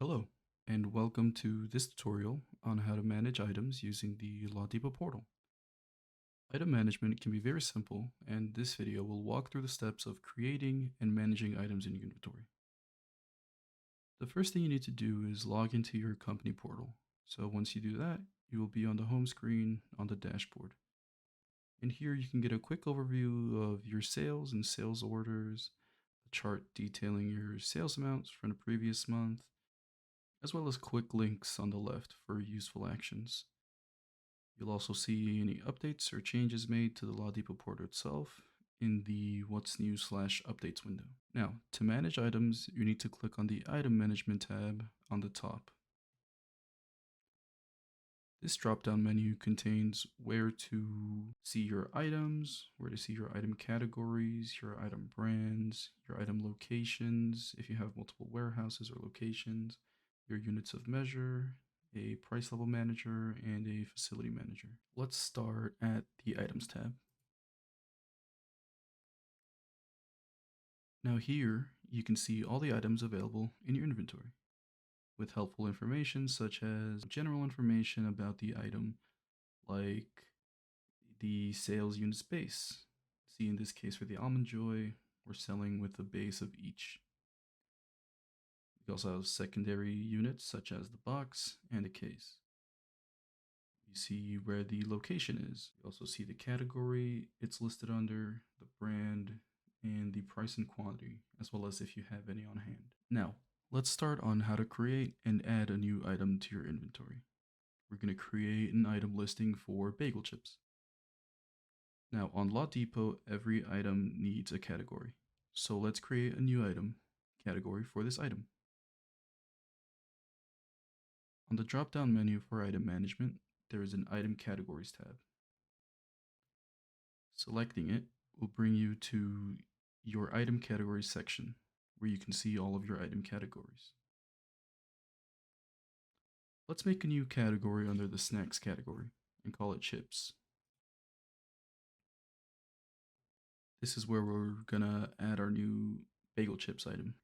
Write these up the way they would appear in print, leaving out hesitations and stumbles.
Hello, and welcome to this tutorial on how to manage items using the LawDepot portal. Item management can be very simple, and this video will walk through the steps of creating and managing items in your inventory. The first thing you need to do is log into your company portal. So once you do that, you will be on the home screen on the dashboard. And here you can get a quick overview of your sales and sales orders, a chart detailing your sales amounts from the previous month, as well as quick links on the left for useful actions. You'll also see any updates or changes made to the LawDepot portal itself in the What's New/Updates window. Now, to manage items, you need to click on the Item Management tab on the top. This drop-down menu contains where to see your items, where to see your item categories, your item brands, your item locations, if you have multiple warehouses or locations, your units of measure, a price level manager, and a facility manager. Let's start at the Items tab. Now here, you can see all the items available in your inventory, with helpful information such as general information about the item, like the sales unit base. See, in this case for the Almond Joy, we're selling with a base of each. We also have secondary units such as the box and the case. You see where the location is. You also see the category it's listed under, the brand, and the price and quantity, as well as if you have any on hand. Now, let's start on how to create and add a new item to your inventory. We're going to create an item listing for bagel chips. Now, on LawDepot, every item needs a category. So let's create a new item category for this item. On the drop-down menu for item management, there is an Item Categories tab. Selecting it will bring you to your item categories section, where you can see all of your item categories. Let's make a new category under the snacks category and call it chips. This is where we're gonna add our new bagel chips item.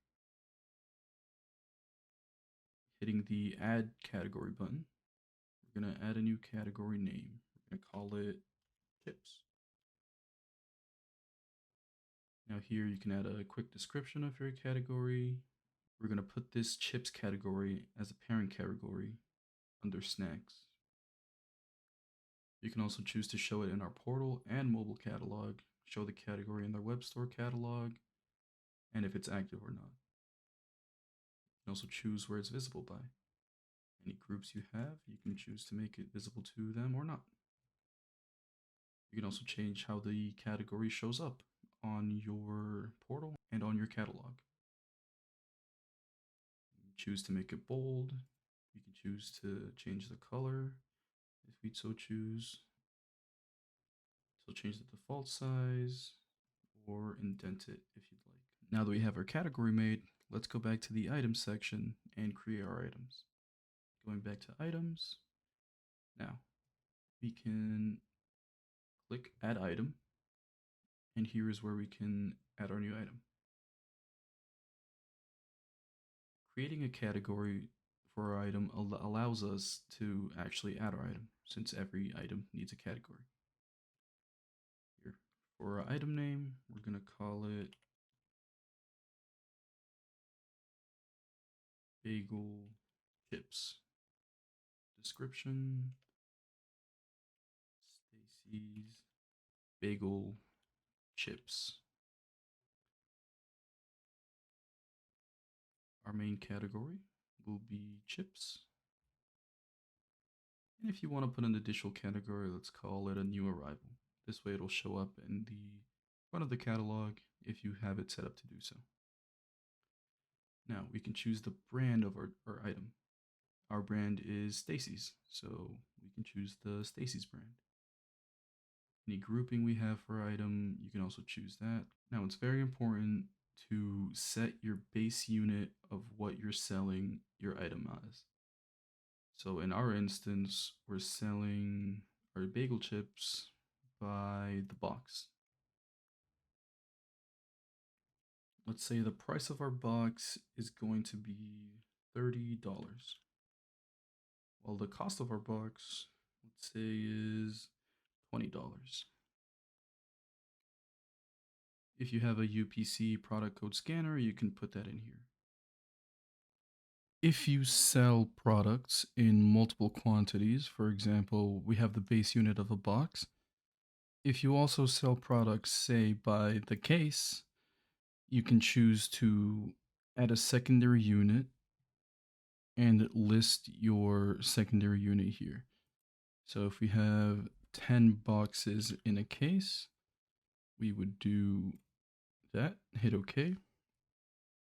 Hitting the add category button, we're gonna add a new category name. We're gonna call it chips. Now here you can add a quick description of your category. We're gonna put this chips category as a parent category under snacks. You can also choose to show it in our portal and mobile catalog, show the category in their web store catalog, and if it's active or not. You can also choose where it's visible by. Any groups you have, you can choose to make it visible to them or not. You can also change how the category shows up on your portal and on your catalog. You can choose to make it bold. You can choose to change the color if we so choose. So change the default size or indent it if you'd like. Now that we have our category made, let's go back to the items section and create our items. Going back to items. Now we can click add item, and here is where we can add our new item. Creating a category for our item allows us to actually add our item, since every item needs a category. Here, for our item name, we're going to call it bagel chips. Description, Stacy's bagel chips. Our main category will be chips. And if you want to put an additional category, let's call it a new arrival. This way it'll show up in the front of the catalog if you have it set up to do so. Now we can choose the brand of our item. Our brand is Stacy's, so we can choose the Stacy's brand. Any grouping we have for our item, you can also choose that. Now it's very important to set your base unit of what you're selling your item as. So in our instance, we're selling our bagel chips by the box. Let's say the price of our box is going to be $30. While the cost of our box, let's say, is $20. If you have a UPC product code scanner, you can put that in here. If you sell products in multiple quantities, for example, we have the base unit of a box. If you also sell products, say, by the case, you can choose to add a secondary unit and list your secondary unit here. So if we have 10 boxes in a case, we would do that, hit OK.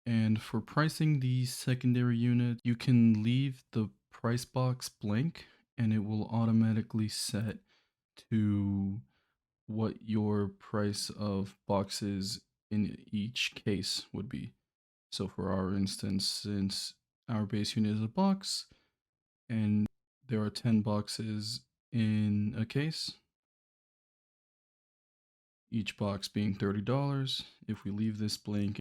And for pricing the secondary unit, you can leave the price box blank and it will automatically set to what your price of boxes in each case would be. So for our instance, since our base unit is a box and there are 10 boxes in a case, each box being $30, if we leave this blank,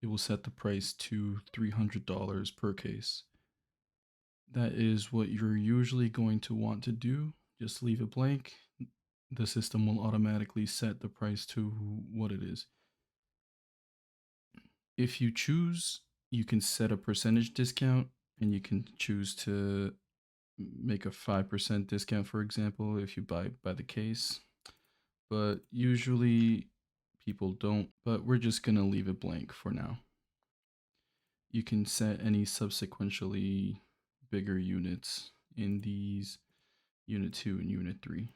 it will set the price to $300 per case. That is what you're usually going to want to do. Just leave it blank. The system will automatically set the price to what it is. If you choose, you can set a percentage discount and you can choose to make a 5% discount, for example, if you buy by the case. But usually people don't, but we're just going to leave it blank for now. You can set any subsequently bigger units in these unit 2 and unit 3.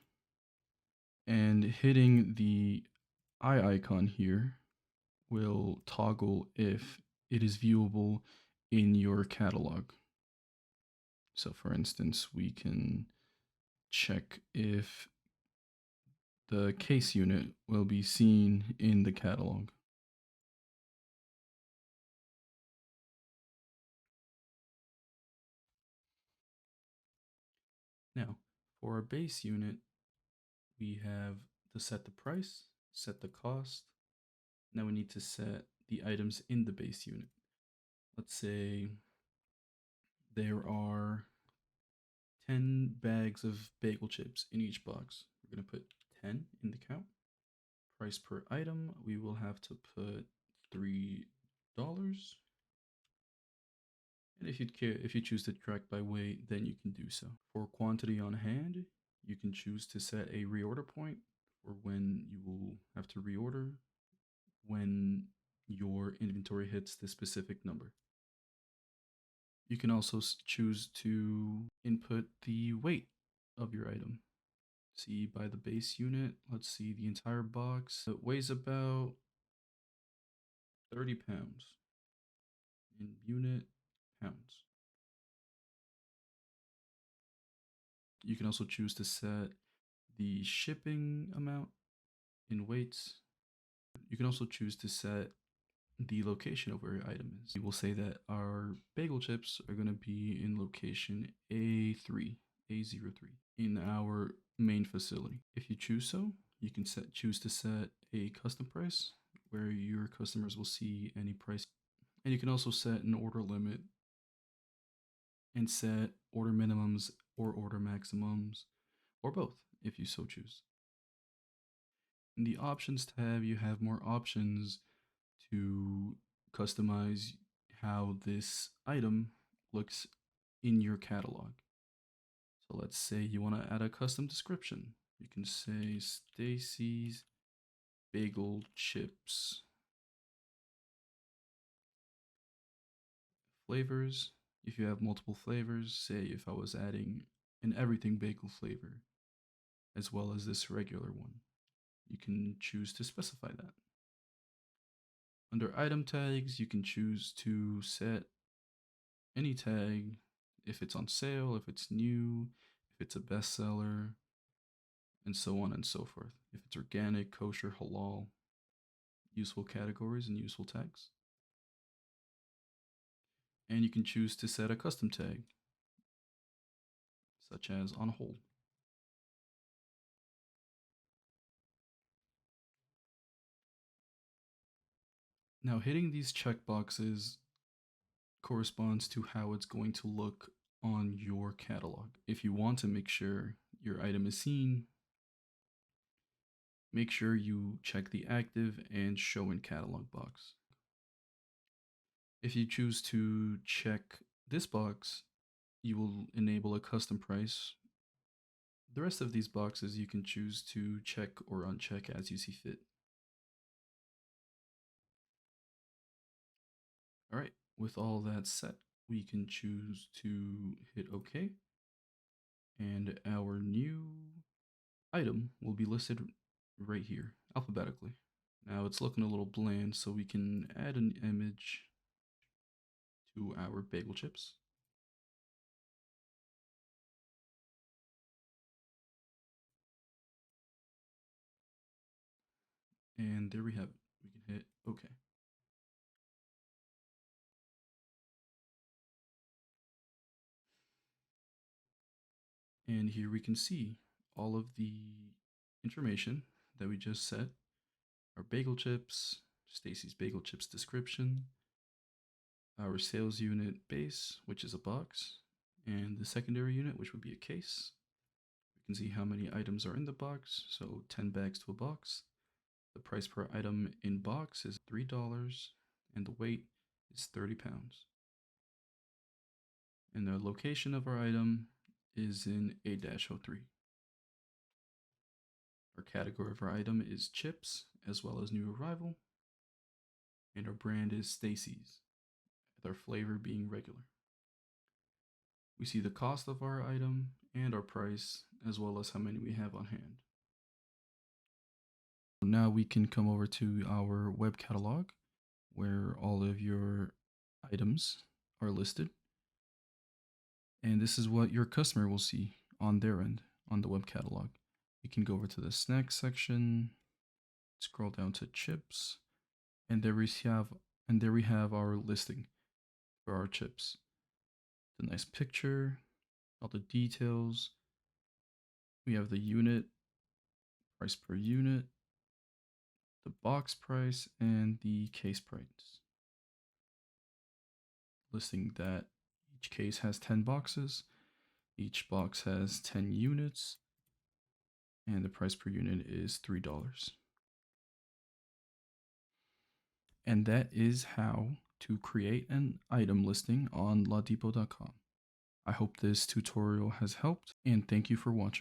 And hitting the eye icon here will toggle if it is viewable in your catalog. So for instance, we can check if the case unit will be seen in the catalog. Now, for our base unit, we have to set the price, set the cost. Now we need to set the items in the base unit. Let's say there are 10 bags of bagel chips in each box. We're going to put 10 in the count. Price per item, we will have to put $3. And if you choose to track by weight, then you can do so. For quantity on hand, you can choose to set a reorder point for when you will have to reorder when your inventory hits the specific number. You can also choose to input the weight of your item. See by the base unit, let's see the entire box. It weighs about 30 pounds in unit pounds. You can also choose to set the shipping amount in weights. You can also choose to set the location of where your item is. We will say that our bagel chips are going to be in location A3, A03 in our main facility. If you choose so, you can choose to set a custom price where your customers will see any price. And you can also set an order limit and set order minimums or order maximums or both if you so choose. In the options tab, you have more options to customize how this item looks in your catalog. So let's say you want to add a custom description. You can say Stacy's bagel chips flavors. If you have multiple flavors, say if I was adding an everything bagel flavor as well as this regular one, you can choose to specify that. Under item tags, you can choose to set any tag if it's on sale, if it's new, if it's a bestseller, and so on and so forth. If it's organic, kosher, halal, useful categories and useful tags. And you can choose to set a custom tag, such as on hold. Now, hitting these checkboxes corresponds to how it's going to look on your catalog. If you want to make sure your item is seen, make sure you check the active and show in catalog box. If you choose to check this box, you will enable a custom price. The rest of these boxes you can choose to check or uncheck as you see fit. All right, with all that set, we can choose to hit OK, and our new item will be listed right here, alphabetically. Now it's looking a little bland, so we can add an image to our bagel chips. And there we have it. We can hit OK. And here we can see all of the information that we just set. Our bagel chips, Stacy's bagel chips description, our sales unit base, which is a box, and the secondary unit, which would be a case. We can see how many items are in the box, so 10 bags to a box. The price per item in box is $3, and the weight is 30 pounds. And the location of our item is in A-03. Our category of our item is chips, as well as new arrival. And our brand is Stacy's, with our flavor being regular. We see the cost of our item and our price, as well as how many we have on hand. Now we can come over to our web catalog, where all of your items are listed. And this is what your customer will see on their end on the web catalog. You can go over to the snacks section, scroll down to chips, and there we have our listing for our chips. The nice picture, all the details. We have the unit, price per unit, the box price, and the case price. Listing that each case has 10 boxes, each box has 10 units, and the price per unit is $3. And that is how to create an item listing on lawdepot.com. I hope this tutorial has helped, and thank you for watching.